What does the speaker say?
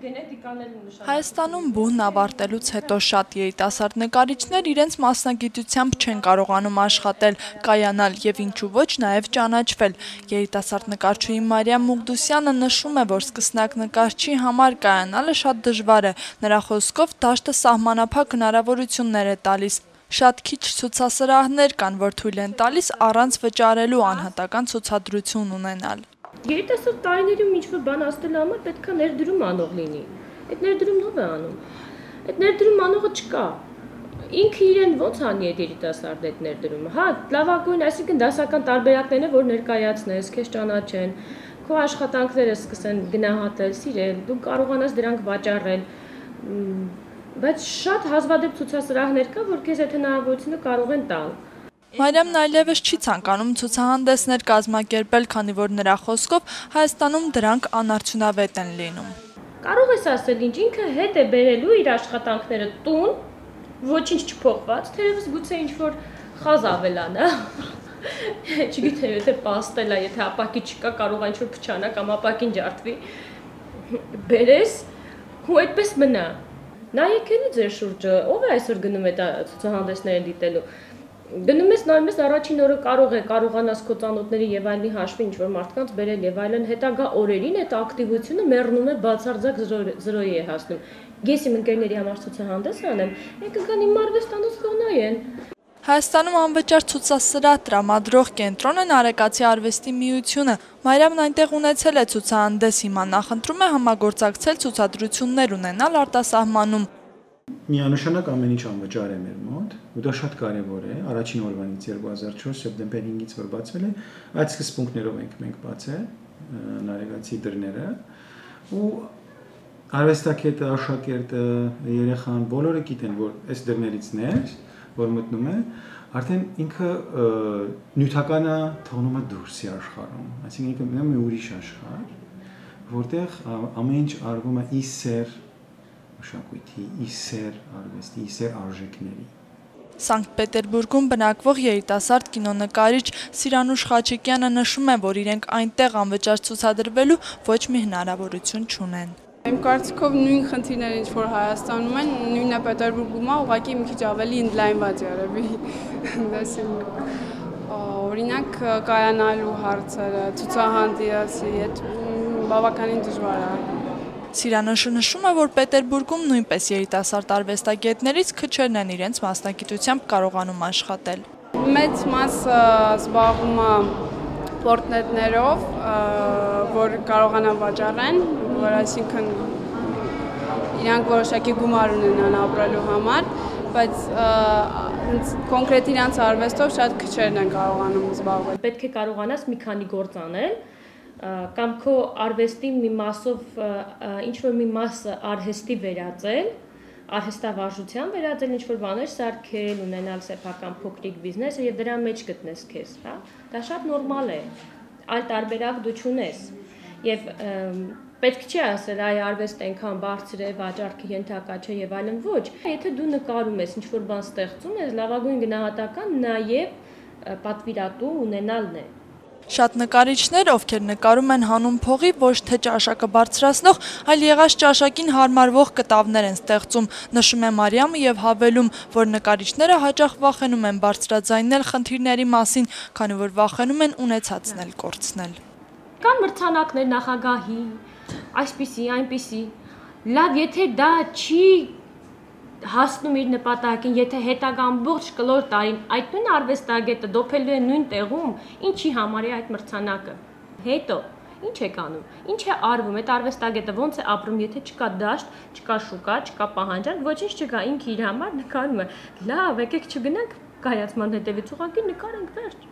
Հայաստանում բուհն ավարտելուց հետո շատ երիտասարդ նկարիչներ իրենց մասնագիտությամբ չեն կարողանում աշխատել, կայանալ և ինչու ոչ նաև ճանաչվել։ Երիտասարդ նկարչուհի Մարիամ Մուղդուսյանը նշում է, որ սկսնակ նկարչի համար կայանալը շատ դժվար է, նրա խոսքով դաշտը սահմանափակ հնարավորություններ է տալիս։ Շատ քիչ ցուցասրահներ կան, որ թույլ են տալիս առանց վճարելու անհատական ցուցադրություն ունենալ։ Երիտասարդ տարիներում ինչ-որ բան ասելու համար պետք է ներդրում անող լինի։ Այդ ներդրումն ով է անում։ Այդ ներդրում անողը չկա։ Ինքը իրեն ո՞նց անի այդ երիտասարդը այդ ներդրումը։ Հա, լավագույն, այսինքն դասական տարբերակներն է, որ ներկայացնես, քեզ ճանաչեն, քո աշխատանքները սկսեն գնահատել, սիրել, դու կարողանաս դրանք վաճառել։ Բայց շատ հազվադեպ ցուցասրահներ կա, որ քեզ այդ հնարավորությունը կարող են տալ։ Մարիամն այլևս չի ցանկանում ցուցահանդեսներ կազմակերպել, քանի որ նրա խոսքով Հայաստանում դրանք անարդյունավետ են լինում։ Կարող ես ասել, ինքը հետ է բերելու իր աշխատանքները տուն, ոչինչ չփոխված, թերևս գուցե ինչ-որ խազ ավելանա։ Չգիտեմ, եթե պաստել է, եթե ապակի չկա, կարող է ինչ-որ փչանա կամ ապակին ջարդվի։ Բերես ու այդպես մնա։ Նայեք էլի ձեր շուրջը, ով է այսօր գնում է ցուցահանդեսները դիտելու։ Գնում ես նայում ես առաջին օրը կարողանաս քո ծանոթների եւ այլնի հաշվի ինչ-որ մարդկանց բերել եւ այլն, հետագա օրերին այդ ակտիվությունը մեռնում է բացարձակ զրոյի է հասնում։ Ես իմ ընկերների համար ցուցահանդես անեմ, եկեք գան իմ արվեստանոց կողնայեն։ Հայաստանում անվճար ցուցասրահ տրամադրող կենտրոնն Արեկացի արվեստի միությունը։ Մարիամն այնտեղ ունեցել է ցուցահանդես, հիմա նախընտրում է համագործակցել ցուցադրություններ ունենալ արտասահմանում։ Միանշանակ ամեն ինչ անվճար է մեր մոտ, ու դա շատ կարևոր է։ Առաջին օրվանից 2004 սեպտեմբեր 5-ից որ բացվել է, այդ սկզբունքներով ենք մենք բացել Արեկացի դռները, ու արվեստագետը, աշակերտը, երեխան բոլորը գիտեն, որ այս դռներից ներս որ մտնում է, արդեն ինքը նյութականը թողնում է դուրսի աշխարհում, այսինքն ինքը մնում է ուրիշ աշխարհ, որտեղ ամեն ինչ արվում է իսեր մշակույթի, իսեր արվեստի, իսեր արժեքների։ Սանկտ Պետերբուրգում բնակվող երիտասարդ կինոնկարիչ Սիրանուշ Խաչիկյանը նշում է, որ իրենք այնտեղ անվճար ցուցադրվելու ոչ մի հնարավորություն չունեն։ Իմ կարծիքով նույն խնդիրները, ինչ որ Հայաստանում են, նույնը Պետերբուրգում է, ուղղակի մի քիչ ավելի ընդլայնված երևի։ Օրինակ կայանալու հարցերը, ցուցահանդեսի հետ բավականին դժվար է։ Սիրանուշը նշում է, որ Պետերբուրգում նույնպես երիտասարդ արվեստագետներից քչերն են իրենց մասնագիտությամբ կարողանում աշխատել։ Մեծ մասը զբաղվում է պորտներով, որ կարողանան վաճառեն, որ այսինքն իրանք որոշակի գումար ունենան ապրելու համար, բայց կոնկրետ իրանց արվեստով շատ քչերն են կարողանում զբաղվել։ Պետք է կարողանաս մի քանի գործ անել, կամ քո արվեստի մի մասով ինչ-որ մի մասը արհեստի վերածել, արհեստավարժության վերածել, ինչ-որ բաներ սարքել, ունենալ սեփական փոքրիկ բիզնես եւ դրա մեջ գտնես քեզ, հա։ Դա շատ նորմալ է, այլ տարբերակ դու չունես։ Եվ պետք չի ասել, այ արվեստը այնքան բարձր է, վաճառքի ենթակա չէ եւ այլն, ոչ։ Եթե դու նկարում ես, ինչ-որ բան ստեղծում ես, լավագույն գնահատական նաեւ պատվիրատու ունենալն է։ Շատ նկարիչներ, ովքեր նկարում են հանուն փողի, ոչ թե ճաշակը բարձրացնող, այլ եղած ճաշակին հարմարվող կտավներ են ստեղծում, նշում է Մարիամը եւ հավելում, որ նկարիչները հաճախ վախենում են բարձրաձայնել խնդիրների մասին, քանի որ վախենում են ունեցածն էլ կորցնել։ Կան մրցանակներ նախագահի, այսպիսի, այնպիսի։ Լավ, եթե դա չի հասնում իր նպատակին, եթե հետագա ամբողջ կլոր տարին այդ նույն արվեստագետը դոփելու է նույն տեղում, ինչի համար է այդ մրցանակը։ Հետո ինչ է կանում, ինչ է արվում, այդ արվեստագետը ոնց է ապրում, եթե չկա դաշտ, չկա շուկա, չկա պահանջարկ, ոչինչ չկա, ինքը իր համար նկարում է։ Լավ, եկեք չգնանք կայացման հետևից, ուղղակի նկարենք վերջ։